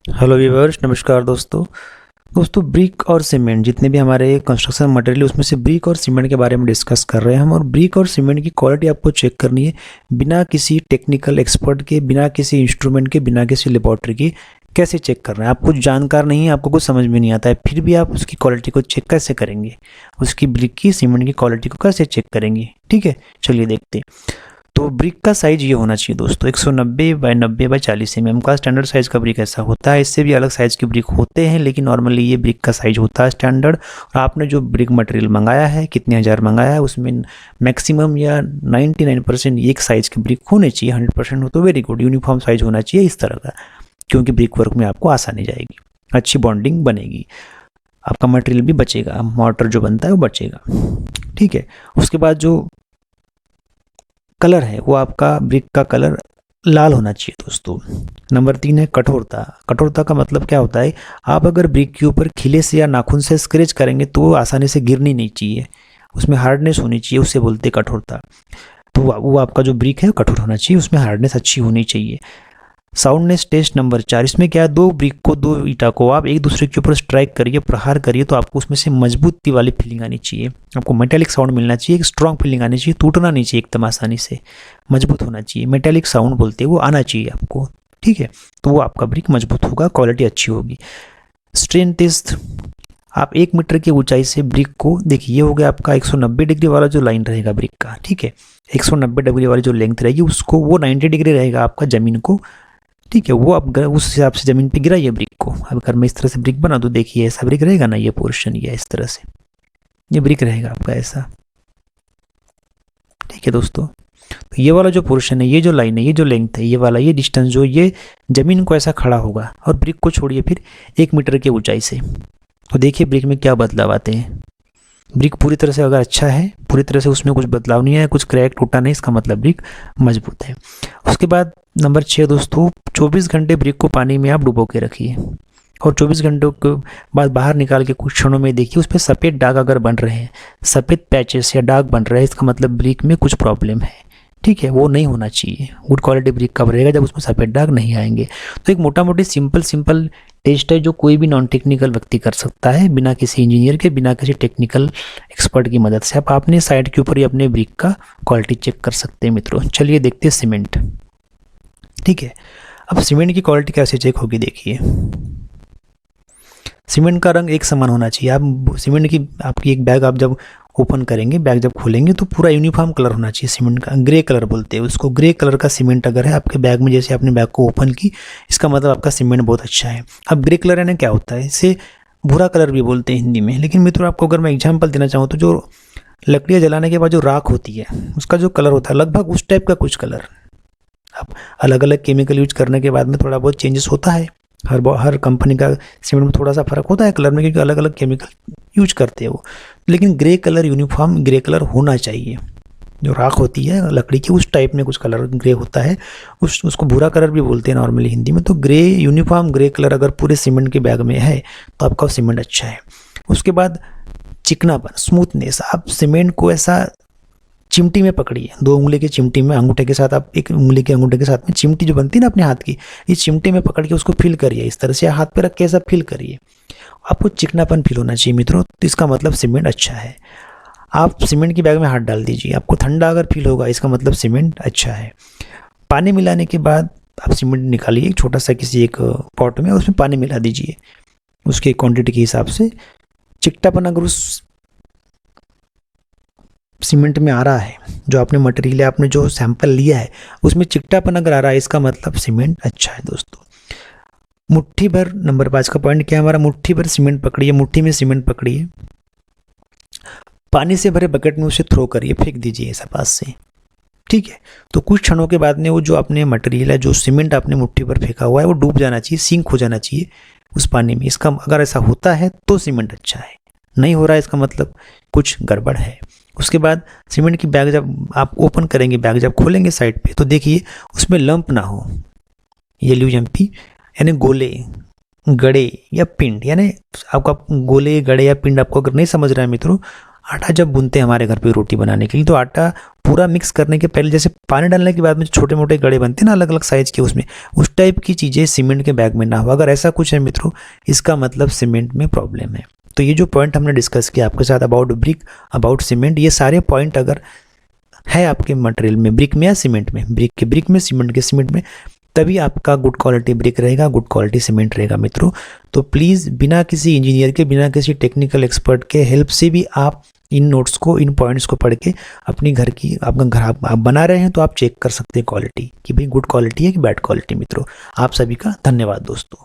Hello viewers, नमस्कार दोस्तों brick और सीमेंट जितने भी हमारे कंस्ट्रक्शन मटेरियल उसमें से ब्रिक और सीमेंट के बारे में डिस्कस कर रहे हैं हम। और ब्रिक और सीमेंट की क्वालिटी आपको चेक करनी है बिना किसी टेक्निकल एक्सपर्ट के, बिना किसी इंस्ट्रूमेंट के, बिना किसी लेबोरेटरी के। कैसे चेक करना है? आप कुछ जानकार नहीं है, आपको कुछ समझ में नहीं आता है, फिर भी आप उसकी क्वालिटी को चेक कैसे करेंगे? उसकी ब्रिक की, सीमेंट की क्वालिटी को कैसे चेक करेंगे? ठीक है, चलिए देखते हैं। तो ब्रिक का साइज ये होना चाहिए दोस्तों, 190 बाय 90 बाय 40 mm का स्टैंडर्ड साइज का ब्रिक ऐसा होता है। इससे भी अलग साइज के ब्रिक होते हैं, लेकिन नॉर्मली ये ब्रिक का साइज होता है स्टैंडर्ड। और आपने जो ब्रिक मटेरियल मंगाया है, कितने हज़ार मंगाया है, उसमें मैक्सिमम या 99% एक साइज के ब्रिक होने चाहिए। 100% हो तो वेरी गुड, यूनिफॉर्म साइज होना चाहिए इस तरह का, क्योंकि ब्रिक वर्क में आपको आसानी जाएगी, अच्छी बॉन्डिंग बनेगी, आपका मटेरियल भी बचेगा, मोर्टर जो बनता है वो बचेगा। ठीक है, उसके बाद जो कलर है वो आपका ब्रिक का कलर लाल होना चाहिए दोस्तों। नंबर 3 है कठोरता। कठोरता का मतलब क्या होता है? आप अगर ब्रिक के ऊपर खिले से या नाखून से स्क्रैच करेंगे तो वो आसानी से गिरनी नहीं चाहिए, उसमें हार्डनेस होनी चाहिए, उससे बोलते हैं कठोरता। तो वो आपका जो ब्रिक है कठोर होना चाहिए, उसमें हार्डनेस अच्छी होनी चाहिए। साउंडनेस टेस्ट नंबर 4, इसमें क्या है, दो ब्रिक को, दो ईटा को आप एक दूसरे के ऊपर स्ट्राइक करिए, प्रहार करिए, तो आपको उसमें से मजबूती वाली फीलिंग आनी चाहिए, आपको मेटेलिक साउंड मिलना चाहिए, एक स्ट्रॉन्ग फीलिंग आनी चाहिए, टूटना नहीं चाहिए एकदम आसानी से, मजबूत होना चाहिए, मेटेलिक साउंड बोलते हैं, वो आना चाहिए आपको। ठीक है, तो वो आपका ब्रिक मजबूत होगा, क्वालिटी अच्छी होगी। स्ट्रेन टेस्ट, आप 1 मीटर की ऊंचाई से ब्रिक को देखिए, ये हो गया आपका 190 डिग्री वाला जो लाइन रहेगा ब्रिक का। ठीक है, 190 डिग्री वाली जो लेंथ रहेगी उसको, वो 90 डिग्री रहेगा आपका जमीन को। ठीक है, वो आप उस हिसाब से ज़मीन पे गिराइए ब्रिक को। अब अगर मैं इस तरह से ब्रिक बना दूँ, देखिए ऐसा ब्रिक रहेगा ना, ये पोर्शन, ये इस तरह से ये ब्रिक रहेगा आपका ऐसा। ठीक है दोस्तों, तो ये वाला जो पोर्शन है, ये जो लाइन है, ये जो लेंथ है, ये वाला ये डिस्टेंस जो, ये ज़मीन को ऐसा खड़ा होगा। और ब्रिक को छोड़िए फिर 1 मीटर की ऊंचाई से, तो देखिए ब्रिक में क्या बदलाव आते हैं। ब्रिक पूरी तरह से अगर अच्छा है, पूरी तरह से उसमें कुछ बदलाव नहीं है, कुछ क्रैक टूटा नहीं, इसका मतलब ब्रिक मजबूत है। उसके बाद नंबर 6 दोस्तों, 24 घंटे ब्रिक को पानी में आप डुबो के रखिए, और 24 घंटों के बाद बाहर निकाल के कुछ क्षणों में देखिए, उस पर सफ़ेद दाग अगर बन रहे हैं, सफ़ेद पैचेस या दाग बन रहे हैं, इसका मतलब ब्रिक में कुछ प्रॉब्लम है। ठीक है, वो नहीं होना चाहिए। गुड क्वालिटी ब्रिक कब रहेगा? जब उसमें सफ़ेद दाग नहीं आएंगे। तो एक मोटा मोटी सिंपल टेस्ट है जो कोई भी नॉन टेक्निकल व्यक्ति कर सकता है, बिना किसी इंजीनियर के, बिना किसी टेक्निकल एक्सपर्ट की मदद से। आप अपने साइड के ऊपर ही अपने ब्रिक का क्वालिटी चेक कर सकते हैं मित्रों। चलिए देखते हैं सीमेंट। ठीक है, अब सीमेंट की क्वालिटी कैसे चेक होगी देखिए। सीमेंट का रंग एक समान होना चाहिए। आप सीमेंट की, आपकी एक बैग आप जब ओपन करेंगे, बैग जब खोलेंगे तो पूरा यूनिफॉर्म कलर होना चाहिए सीमेंट का। ग्रे कलर बोलते हैं उसको, ग्रे कलर का सीमेंट अगर है आपके बैग में, जैसे आपने बैग को ओपन की, इसका मतलब आपका सीमेंट बहुत अच्छा है। अब ग्रे कलर है ना, क्या होता है, इसे भूरा कलर भी बोलते हैं हिंदी में। लेकिन मित्रों आपको अगर मैं एग्जाम्पल देना चाहूँ तो जो लकड़ियाँ जलाने के बाद जो राख होती है, उसका जो कलर होता है लगभग उस टाइप का कुछ कलर। अब अलग अलग केमिकल यूज करने के बाद में थोड़ा बहुत चेंजेस होता है, हर कंपनी का सीमेंट में थोड़ा सा फर्क होता है कलर में, क्योंकि अलग अलग केमिकल यूज करते हैं वो। लेकिन grey colour, uniform grey colour होना चाहिए। जो राख होती है लकड़ी की, उस टाइप में कुछ कलर ग्रे होता है, उसको भूरा कलर भी बोलते हैं नॉर्मली हिंदी में। तो ग्रे, यूनिफॉर्म ग्रे कलर अगर पूरे सीमेंट के बैग में है तो आपका सीमेंट अच्छा है। उसके बाद चिकनापन, स्मूथनेस। आप सीमेंट को ऐसा चिमटी में पकड़िए, 2 उंगली की चिमटी में, अंगूठे के साथ, आप एक उंगली के अंगूठे के साथ में चिमटी जो बनती है ना अपने हाथ की, इस चिमटी में पकड़ के उसको फील करिए, इस तरह से हाथ पे रख के ऐसा फील करिए। आपको चिकनापन फील होना चाहिए मित्रों, तो इसका मतलब सीमेंट अच्छा है। आप सीमेंट की बैग में हाथ डाल दीजिए, आपको ठंडा अगर फील होगा, इसका मतलब सीमेंट अच्छा है। पानी मिलाने के बाद आप सीमेंट निकालिए, छोटा सा किसी एक पॉट में, उसमें पानी मिला दीजिए उसके क्वांटिटी के हिसाब से। चिकटापन अगर उस सीमेंट में आ रहा है, जो आपने मटेरियल, आपने जो सैंपल लिया है उसमें चिकटापन अगर आ रहा है, इसका मतलब सीमेंट अच्छा है दोस्तों। मुट्ठी भर, नंबर 5 का पॉइंट क्या है हमारा, मुट्ठी भर सीमेंट पकड़िए, मुट्ठी में सीमेंट पकड़िए, पानी से भरे बकेट में उसे थ्रो करिए, फेंक दीजिए ऐसा पास से। ठीक है, तो कुछ क्षणों के बाद में वो जो आपने मटेरियल है, जो सीमेंट आपने मुट्ठी भर फेंका हुआ है, वो डूब जाना चाहिए, सिंक हो जाना चाहिए उस पानी में। इसका अगर ऐसा होता है तो सीमेंट अच्छा है, नहीं हो रहा है इसका मतलब कुछ गड़बड़ है। उसके बाद सीमेंट की बैग जब आप ओपन करेंगे, बैग जब खोलेंगे साइड पे, तो देखिए उसमें लंप ना हो, LUMP यानी गोले, गड़े या पिंड। यानी आपका गोले, गड़े या पिंड आपको अगर नहीं समझ रहा है मित्रों, आटा जब गूंथते हैं हमारे घर पे रोटी बनाने के लिए, तो आटा पूरा मिक्स करने के पहले जैसे पानी डालने के बाद में छोटे मोटे गड़े बनते हैं ना अलग अलग साइज के, उसमें उस टाइप की चीज़ें सीमेंट के बैग में ना हो। अगर ऐसा कुछ है मित्रों, इसका मतलब सीमेंट में प्रॉब्लम है। तो ये जो पॉइंट हमने डिस्कस किया आपके साथ अबाउट ब्रिक, अबाउट सीमेंट, ये सारे पॉइंट अगर है आपके मटेरियल में, ब्रिक में या सीमेंट में, ब्रिक के ब्रिक में, सीमेंट के सीमेंट में, तभी आपका गुड क्वालिटी ब्रिक रहेगा, गुड क्वालिटी सीमेंट रहेगा मित्रों। तो प्लीज़ बिना किसी इंजीनियर के, बिना किसी टेक्निकल एक्सपर्ट के हेल्प से भी आप इन नोट्स को, इन पॉइंट्स को पढ़ के अपनी घर की, आपका घर आप बना रहे हैं तो आप चेक कर सकते हैं क्वालिटी कि भाई गुड क्वालिटी है कि बैड क्वालिटी। मित्रों आप सभी का धन्यवाद दोस्तों।